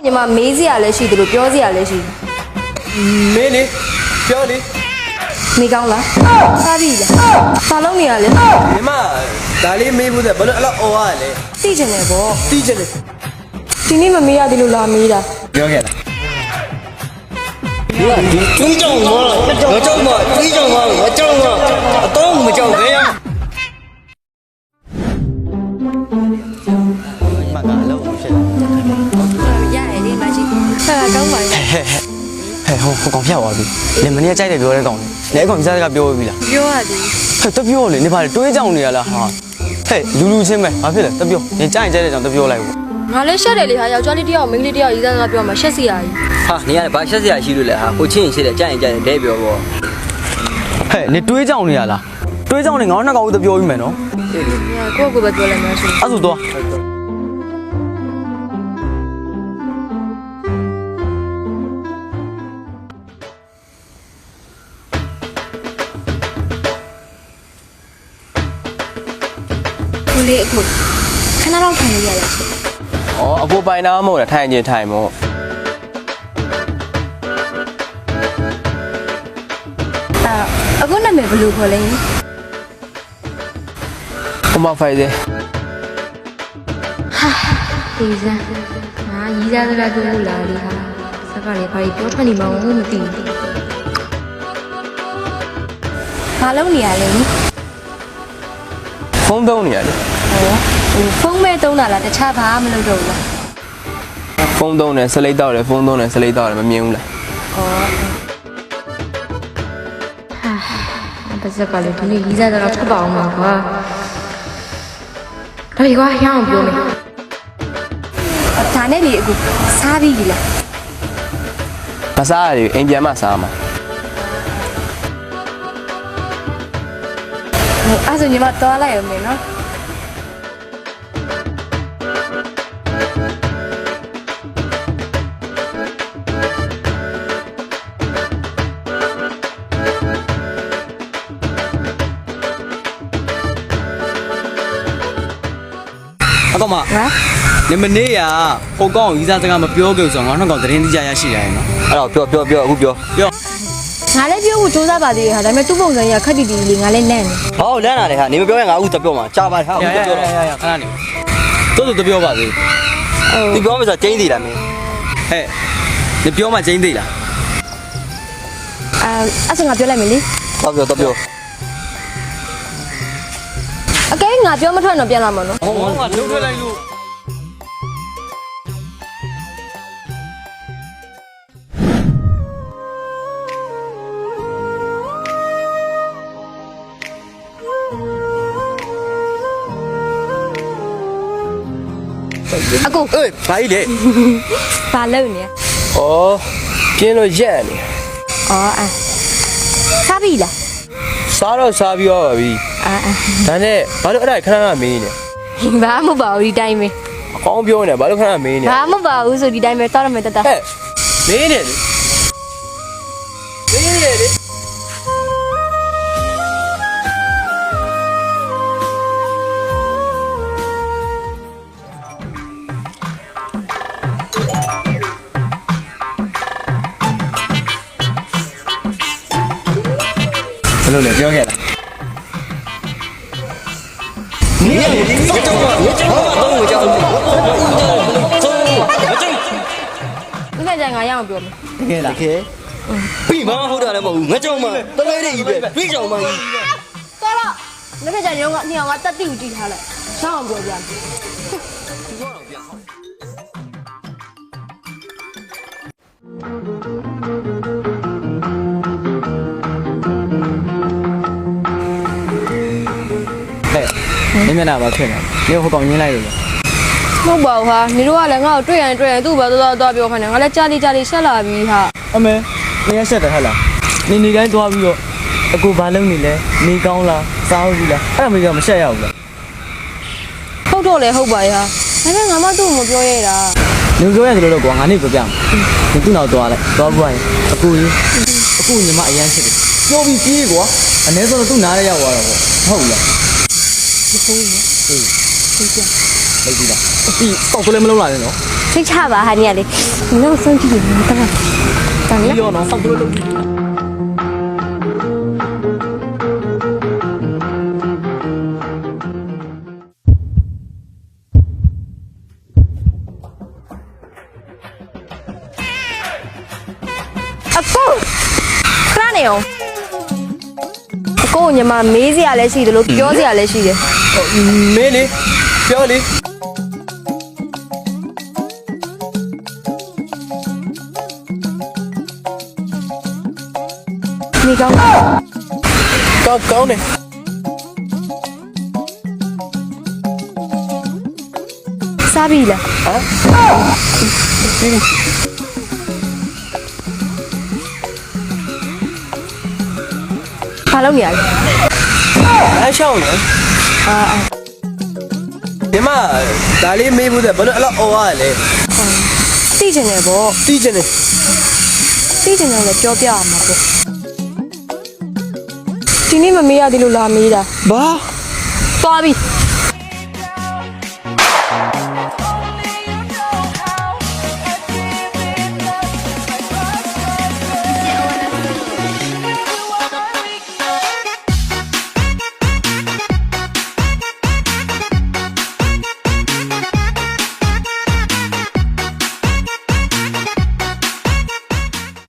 ညီမမေးစရာလည်းရှိတယ်လို့ပြောစရာလည်းရှိ မင်းလေပြောလေ မေးကောင်းလားစားပြီလားဘာလုပ်နေရလဲ ညီမဒါလေးမေးဖို့တဲ့ဘယ်လိုအဲ့လိုအော်ရလဲ သိချင်တယ်ဗော တီးချင်တယ် ဒီနေ့မမေးရသေးလို့လာမေးတာ ပြောခဲ့လား 追ကြောင်嘛，我ကြောင်嘛，追ကြောင်嘛，我ကြောင်嘛，当我ကြောင်ပဲ呀。မကတော့ဖြစ်လာ ရတယ်ဒီမရှိဟာကောင်းပါရဲ့ ဟဲ့ဟိုကောင်ဖြတ်သွားပြီလေမနေ့ကကြိုက်တယ်ပြောတဲ့ကောင်လေကောင်စားကပြောပြီလား ပြောရတယ် ဟဲ့တပြောလေနေပါလေတွေးကြောင်နေရလားဟာဟဲ့လူချင်းပဲဘာဖြစ်လဲတပြောနေကြိုက်တဲ့ကြောင်တပြောလိုက်ဘူး ငါလည်းရှက်တယ်လေဟာယောက်ျားလေးတယောက်မိန်းကလေးတယောက်ရေးသားပြောမှရှက်စီရကြီး ဟာနေရတယ်ဘာရှက်စရာရှိလို့လဲဟာကိုချင်းရင်ရှိတယ်ကြိုက်ရင်ကြိုက်တယ်ဒဲပြောပေါ့ ဟဲ့နေတွေးကြောင်နေရလားတွေးကြောင်နေငါတို့နှစ်ကောင်တပြောပြီးမယ်နော် ကိုယ့်ကိုယ်ပဲပြောလိုက်မှဆို အဲ့ဆိုတော့ကိုလေးအခုခဏတော့ထိုင်ရရလားရှင် ဩအကိုပိုင်နာမဟုတ်လားထိုင်ချင်းထိုင်မို့ အခုနာမည်ဘယ်လိုခေါ်လဲ ဟိုမှာဖိုင်သေး ဒီစမ်းငါရေးသားစကားပြောလို့လာလေဟာစကားလေးဘာပြောထွက်နေမှမသိဘူးဘာလုပ်နေရလဲ ဖုန်းသုံးနေရလေ ဖုန်းမဲတုံးတာလားတခြားဘာမှမလုပ်တော့ဘူးလား ဖုန်းသုံးတယ်ဆလိတ်တောက်တယ်ဖုန်းသုံးတယ်ဆလိတ်တောက်တယ်မမြင်ဘူးလား ဘာစကားလေးဒီနေ့ရေးသားစကားထွက်ပါအောင်ပါကွာဒါကြီးကွာရအောင်ပြောမယ်ဒါနဲ့ဒီအခုစားပြီလား မစားရဘူးအိမ်ပြန်မှစားမှာ အဲ့ဆိုညီမတော်လိုက်အောင်မယ်နော် အကောင်မ ဟာ နေမနေ့ကဟိုကောင်ကြီးစားစကားမပြောကြဘူးဆိုတော့ငါတို့ကောင်သတင်းတိကျရရှိတယ်နော် အဲ့တော့ပြောအခုပြော ပြော ငါလည်းပြောဖို့စူးစမ်းပါသေးတယ်ဟာဒါပေမဲ့သူ့ပုံစံရခက်တီတီလေးငါလည်းလန့်နေ ဟောလမ်းလာတယ်ဟာနေမပြောရင်ငါအခုတပြောမှာကြာပါတယ်ဟာအခုတပြောတော့ ခဏနေတိုးတပြောပါသေး ဒီပြောမှဆိုကျင်းသေးလားမင်း ဟဲ့နေပြောမှချင်းသေးလား အဲ့ဆိုငါပြောလိုက်မယ်လေ တော့ပြော အကဲငါပြောမထွက်တော့ပြန်လာမှာနော် ဟောငါထုတ်ထွက်လိုက်လို့အကို အေးဘာကြီးလေ ဘာလုပ်နေလဲ ဩပြင်းလို့ရက်နေ အော်စားပြီလား စားတော့စားပြီးတော့ပါပြီဒါနဲ့ဘာလို့အဲ့ဒါခဏခဏမေးနေ ဘာမှမပါဘူးဒီတိုင်းပဲ အကောင်းပြောနေဘာလို့ခဏခဏမေးနေ ဘာမှမပါဘူးဆိုဒီတိုင်းပဲတောက်ရမယ်တတ ဟဲ့မေးနေလေမေးနေလေ ဘယ်လိုလဲပြောခဲ့လား ဒီနေ့ကျရင်ငါရအောင်ပြောမယ် တကယ်လား ပြီးမှဟုတ်တာလည်းမဟုတ်ဘူးငါကြောင်မှတလဲတဲ့ကြီးပဲပြီးကြောင်မှကြီး တော်တော့ဒီနေ့ကျရင်ငါညောင်ကတက်တိကိုကြည့်ထားလိုက်ရှောင်းအောင်ပြောကြမယ် ဟဲ့နေမျက်နှာမှာဖြစ်နေနေဟိုကောင်ရင်းလိုက်လို့ မဟုတ်ပါဘူးဟာနေတို့ကလည်းငါ့ကိုတွေ့ရင်သူ့ဘာသွားပြောခိုင်းတယ်ငါလည်းကြားလေးဆက်လာပြီဟာ အမေနေရဆက်တယ်ဟဲ့လားနေတိုင်းသွားပြီးတော့အကူဘာလုပ်နေလဲနေကောင်းလားစားဘူးလားအဲ့ဒါမေကမရှက်ရဘူးလား ဟုတ်တော့လေဟုတ်ပါရဲ့ဟာဒါပေမဲ့ငါမသူ့ကိုမပြောရတာ နေပြောရတယ်လို့ကွာငါနေပြပြမယ်ဒီသူ့နောက်သွားလိုက်သွားပြီးရင်အကူညီမအရန်ဖြစ်တယ်ပြောပြီးပြေးကွာအနည်းဆုံးတော့သူ့နားရရောက်သွားတော့ပေါ့ဟုတ်လား ဒီဖုန်းကို အေး သိကြ လိုက်ပြီလား ဒီတောက်ကလေးမလုံးလာနဲ့နော် စိတ်ချပါဟာနေရလေနင်တို့ဆုံးကြည့်နေတော့တန် ဒီ လား ရောနော်တောက်ကလေးလုံး အကိုခဏနေအောင်အကိုညီမမေးစရာလည်းရှိတယ်လို့ပြောစရာလည်းရှိတယ် မင်းလေပြောလေ နေကောင်း ကောင်းတယ် စားပြီလား ပြီးပြီ ဘာလုပ်နေရလဲ အားရှောင်းလေဒီမှာဒါလေးမေးဖို့တဲ့ဘယ်လိုအဲ့လိုအော်ရလဲ သိချင်တယ်ဗော တီးချင်တယ် သိချင်တယ်လည်းပြောပြရမှာပေါ့ဒီနေ့မမေးရသေးလို့လာမေးတာ ဘာ သွားပြီ